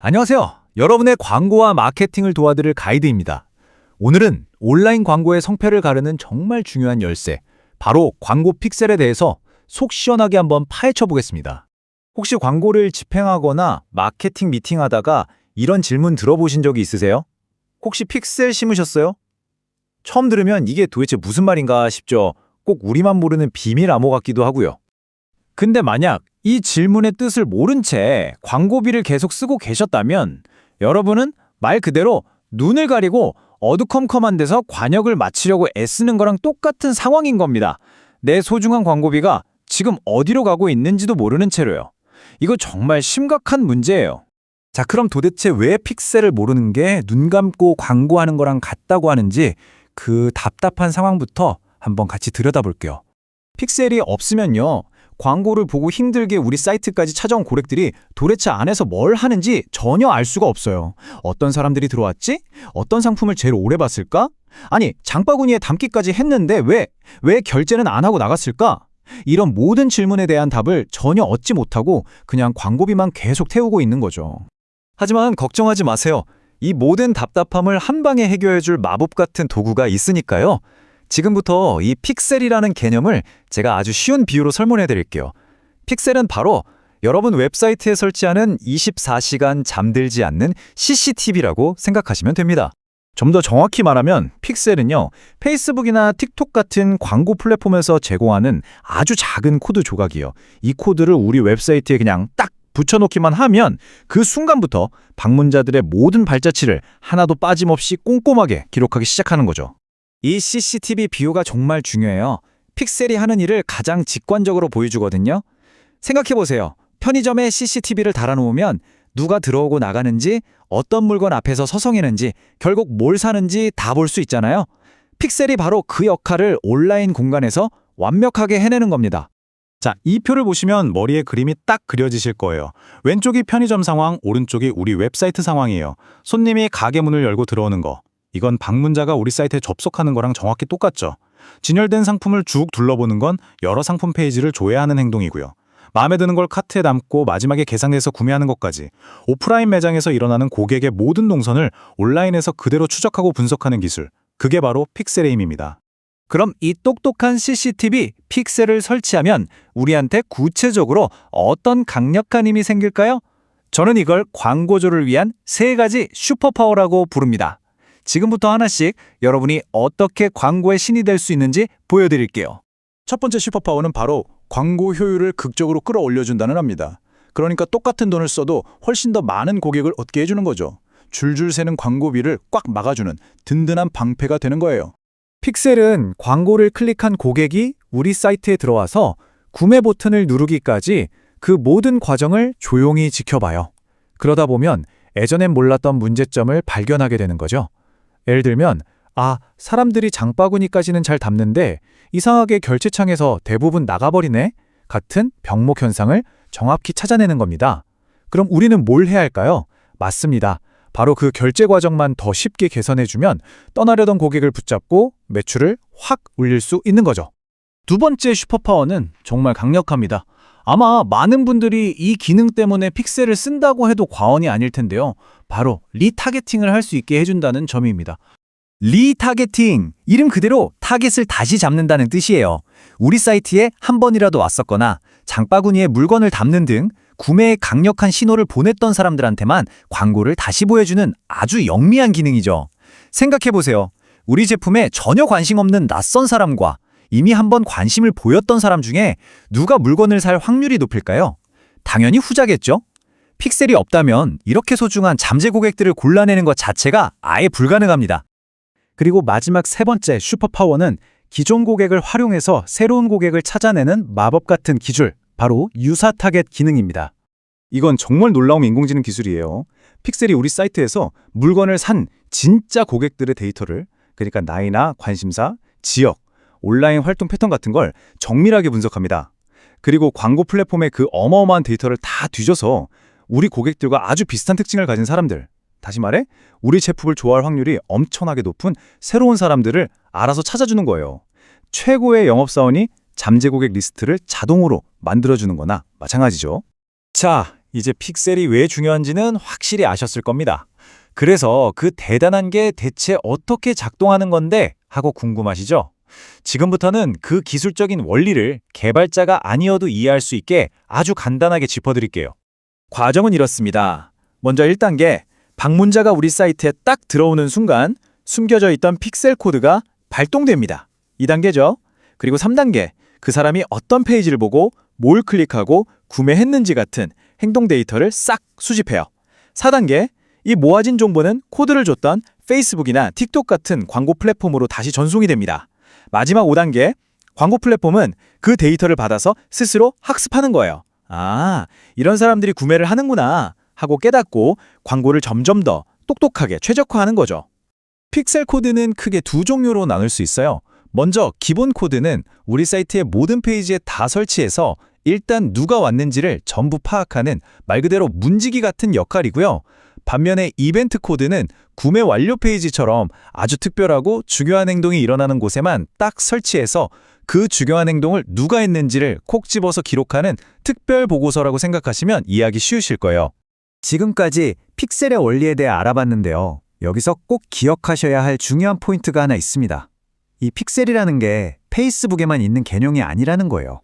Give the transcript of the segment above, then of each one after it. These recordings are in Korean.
안녕하세요. 여러분의 광고와 마케팅을 도와드릴 가이드입니다. 오늘은 온라인 광고의 성패를 가르는 정말 중요한 열쇠, 바로 광고 픽셀에 대해서 속 시원하게 한번 파헤쳐 보겠습니다. 혹시 광고를 집행하거나 마케팅 미팅하다가 이런 질문 들어보신 적이 있으세요? 혹시 픽셀 심으셨어요? 처음 들으면 이게 도대체 무슨 말인가 싶죠. 꼭 우리만 모르는 비밀 암호 같기도 하고요. 근데 만약 이 질문의 뜻을 모른 채 광고비를 계속 쓰고 계셨다면 여러분은 말 그대로 눈을 가리고 어두컴컴한 데서 관역을 맞추려고 애쓰는 거랑 똑같은 상황인 겁니다. 내 소중한 광고비가 지금 어디로 가고 있는지도 모르는 채로요. 이거 정말 심각한 문제예요. 자, 그럼 도대체 왜 픽셀을 모르는 게 눈 감고 광고하는 거랑 같다고 하는지 그 답답한 상황부터 한번 같이 들여다볼게요. 픽셀이 없으면요, 광고를 보고 힘들게 우리 사이트까지 찾아온 고객들이 도대체 안에서 뭘 하는지 전혀 알 수가 없어요. 어떤 사람들이 들어왔지? 어떤 상품을 제일 오래 봤을까? 아니, 장바구니에 담기까지 했는데 왜 결제는 안 하고 나갔을까? 이런 모든 질문에 대한 답을 전혀 얻지 못하고 그냥 광고비만 계속 태우고 있는 거죠. 하지만 걱정하지 마세요. 이 모든 답답함을 한 방에 해결해줄 마법 같은 도구가 있으니까요. 지금부터 이 픽셀이라는 개념을 제가 아주 쉬운 비유로 설명해 드릴게요. 픽셀은 바로 여러분 웹사이트에 설치하는 24시간 잠들지 않는 CCTV라고 생각하시면 됩니다. 좀 더 정확히 말하면 픽셀은요, 페이스북이나 틱톡 같은 광고 플랫폼에서 제공하는 아주 작은 코드 조각이에요. 이 코드를 우리 웹사이트에 그냥 딱 붙여놓기만 하면 그 순간부터 방문자들의 모든 발자취를 하나도 빠짐없이 꼼꼼하게 기록하기 시작하는 거죠. 이 CCTV 비유가 정말 중요해요. 픽셀이 하는 일을 가장 직관적으로 보여주거든요. 생각해보세요. 편의점에 CCTV를 달아놓으면 누가 들어오고 나가는지, 어떤 물건 앞에서 서성이는지, 결국 뭘 사는지 다 볼 수 있잖아요. 픽셀이 바로 그 역할을 온라인 공간에서 완벽하게 해내는 겁니다. 자, 이 표를 보시면 머리에 그림이 딱 그려지실 거예요. 왼쪽이 편의점 상황, 오른쪽이 우리 웹사이트 상황이에요. 손님이 가게 문을 열고 들어오는 거. 이건 방문자가 우리 사이트에 접속하는 거랑 정확히 똑같죠. 진열된 상품을 쭉 둘러보는 건 여러 상품 페이지를 조회하는 행동이고요. 마음에 드는 걸 카트에 담고 마지막에 계산해서 구매하는 것까지 오프라인 매장에서 일어나는 고객의 모든 동선을 온라인에서 그대로 추적하고 분석하는 기술. 그게 바로 픽셀의 힘입니다. 그럼 이 똑똑한 CCTV 픽셀을 설치하면 우리한테 구체적으로 어떤 강력한 힘이 생길까요? 저는 이걸 광고주를 위한 3가지 슈퍼파워라고 부릅니다. 지금부터 하나씩 여러분이 어떻게 광고의 신이 될 수 있는지 보여드릴게요. 첫 번째 슈퍼파워는 바로 광고 효율을 극적으로 끌어올려준다는 합니다. 그러니까 똑같은 돈을 써도 훨씬 더 많은 고객을 얻게 해주는 거죠. 줄줄 새는 광고비를 꽉 막아주는 든든한 방패가 되는 거예요. 픽셀은 광고를 클릭한 고객이 우리 사이트에 들어와서 구매 버튼을 누르기까지 그 모든 과정을 조용히 지켜봐요. 그러다 보면 예전엔 몰랐던 문제점을 발견하게 되는 거죠. 예를 들면, 사람들이 장바구니까지는 잘 담는데 이상하게 결제창에서 대부분 나가버리네? 같은 병목 현상을 정확히 찾아내는 겁니다. 그럼 우리는 뭘 해야 할까요? 맞습니다. 바로 그 결제 과정만 더 쉽게 개선해주면 떠나려던 고객을 붙잡고 매출을 확 올릴 수 있는 거죠. 두 번째 슈퍼파워는 정말 강력합니다. 아마 많은 분들이 이 기능 때문에 픽셀을 쓴다고 해도 과언이 아닐 텐데요. 바로 리타겟팅을 할 수 있게 해준다는 점입니다. 리타겟팅! 이름 그대로 타겟을 다시 잡는다는 뜻이에요. 우리 사이트에 한 번이라도 왔었거나 장바구니에 물건을 담는 등 구매에 강력한 신호를 보냈던 사람들한테만 광고를 다시 보여주는 아주 영리한 기능이죠. 생각해보세요. 우리 제품에 전혀 관심 없는 낯선 사람과 이미 한번 관심을 보였던 사람 중에 누가 물건을 살 확률이 높을까요? 당연히 후자겠죠? 픽셀이 없다면 이렇게 소중한 잠재 고객들을 골라내는 것 자체가 아예 불가능합니다. 그리고 마지막 3번째 슈퍼파워는 기존 고객을 활용해서 새로운 고객을 찾아내는 마법 같은 기술, 바로 유사 타겟 기능입니다. 이건 정말 놀라운 인공지능 기술이에요. 픽셀이 우리 사이트에서 물건을 산 진짜 고객들의 데이터를, 그러니까 나이나 관심사, 지역, 온라인 활동 패턴 같은 걸 정밀하게 분석합니다. 그리고 광고 플랫폼의 그 어마어마한 데이터를 다 뒤져서 우리 고객들과 아주 비슷한 특징을 가진 사람들, 다시 말해 우리 제품을 좋아할 확률이 엄청나게 높은 새로운 사람들을 알아서 찾아주는 거예요. 최고의 영업사원이 잠재 고객 리스트를 자동으로 만들어주는 거나 마찬가지죠. 자, 이제 픽셀이 왜 중요한지는 확실히 아셨을 겁니다. 그래서 그 대단한 게 대체 어떻게 작동하는 건데 하고 궁금하시죠? 지금부터는 그 기술적인 원리를 개발자가 아니어도 이해할 수 있게 아주 간단하게 짚어드릴게요. 과정은 이렇습니다. 먼저 1단계, 방문자가 우리 사이트에 딱 들어오는 순간 숨겨져 있던 픽셀 코드가 발동됩니다. 2단계죠. 그리고 3단계, 그 사람이 어떤 페이지를 보고 뭘 클릭하고 구매했는지 같은 행동 데이터를 싹 수집해요. 4단계, 이 모아진 정보는 코드를 줬던 페이스북이나 틱톡 같은 광고 플랫폼으로 다시 전송이 됩니다. 마지막 5단계, 광고 플랫폼은 그 데이터를 받아서 스스로 학습하는 거예요. 아, 이런 사람들이 구매를 하는구나 하고 깨닫고 광고를 점점 더 똑똑하게 최적화하는 거죠. 픽셀 코드는 크게 두 종류로 나눌 수 있어요. 먼저 기본 코드는 우리 사이트의 모든 페이지에 다 설치해서 일단 누가 왔는지를 전부 파악하는 말 그대로 문지기 같은 역할이고요. 반면에 이벤트 코드는 구매 완료 페이지처럼 아주 특별하고 중요한 행동이 일어나는 곳에만 딱 설치해서 그 중요한 행동을 누가 했는지를 콕 집어서 기록하는 특별 보고서라고 생각하시면 이해하기 쉬우실 거예요. 지금까지 픽셀의 원리에 대해 알아봤는데요. 여기서 꼭 기억하셔야 할 중요한 포인트가 하나 있습니다. 이 픽셀이라는 게 페이스북에만 있는 개념이 아니라는 거예요.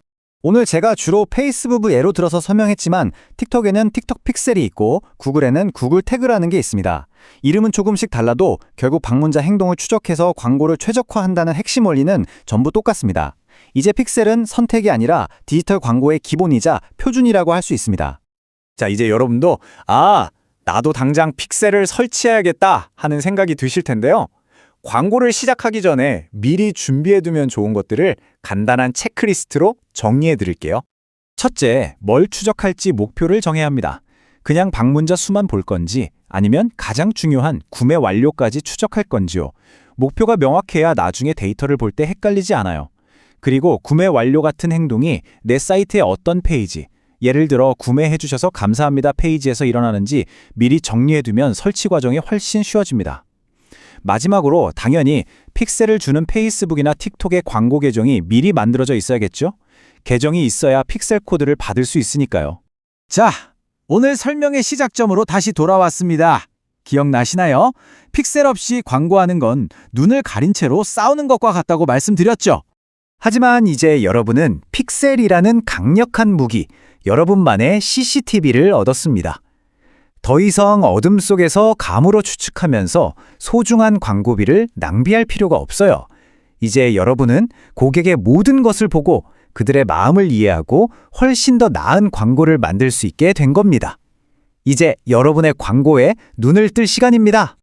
오늘 제가 주로 페이스북을 예로 들어서 설명했지만 틱톡에는 틱톡 픽셀이 있고 구글에는 구글 태그라는 게 있습니다. 이름은 조금씩 달라도 결국 방문자 행동을 추적해서 광고를 최적화한다는 핵심 원리는 전부 똑같습니다. 이제 픽셀은 선택이 아니라 디지털 광고의 기본이자 표준이라고 할 수 있습니다. 자, 이제 여러분도 나도 당장 픽셀을 설치해야겠다 하는 생각이 드실 텐데요. 광고를 시작하기 전에 미리 준비해두면 좋은 것들을 간단한 체크리스트로 정리해 드릴게요. 첫째, 뭘 추적할지 목표를 정해야 합니다. 그냥 방문자 수만 볼 건지 아니면 가장 중요한 구매 완료까지 추적할 건지요. 목표가 명확해야 나중에 데이터를 볼 때 헷갈리지 않아요. 그리고 구매 완료 같은 행동이 내 사이트의 어떤 페이지, 예를 들어 구매해 주셔서 감사합니다 페이지에서 일어나는지 미리 정리해두면 설치 과정이 훨씬 쉬워집니다. 마지막으로 당연히 픽셀을 주는 페이스북이나 틱톡의 광고 계정이 미리 만들어져 있어야겠죠? 계정이 있어야 픽셀 코드를 받을 수 있으니까요. 자, 오늘 설명의 시작점으로 다시 돌아왔습니다. 기억나시나요? 픽셀 없이 광고하는 건 눈을 가린 채로 싸우는 것과 같다고 말씀드렸죠? 하지만 이제 여러분은 픽셀이라는 강력한 무기, 여러분만의 CCTV를 얻었습니다. 더 이상 어둠 속에서 감으로 추측하면서 소중한 광고비를 낭비할 필요가 없어요. 이제 여러분은 고객의 모든 것을 보고 그들의 마음을 이해하고 훨씬 더 나은 광고를 만들 수 있게 된 겁니다. 이제 여러분의 광고에 눈을 뜰 시간입니다.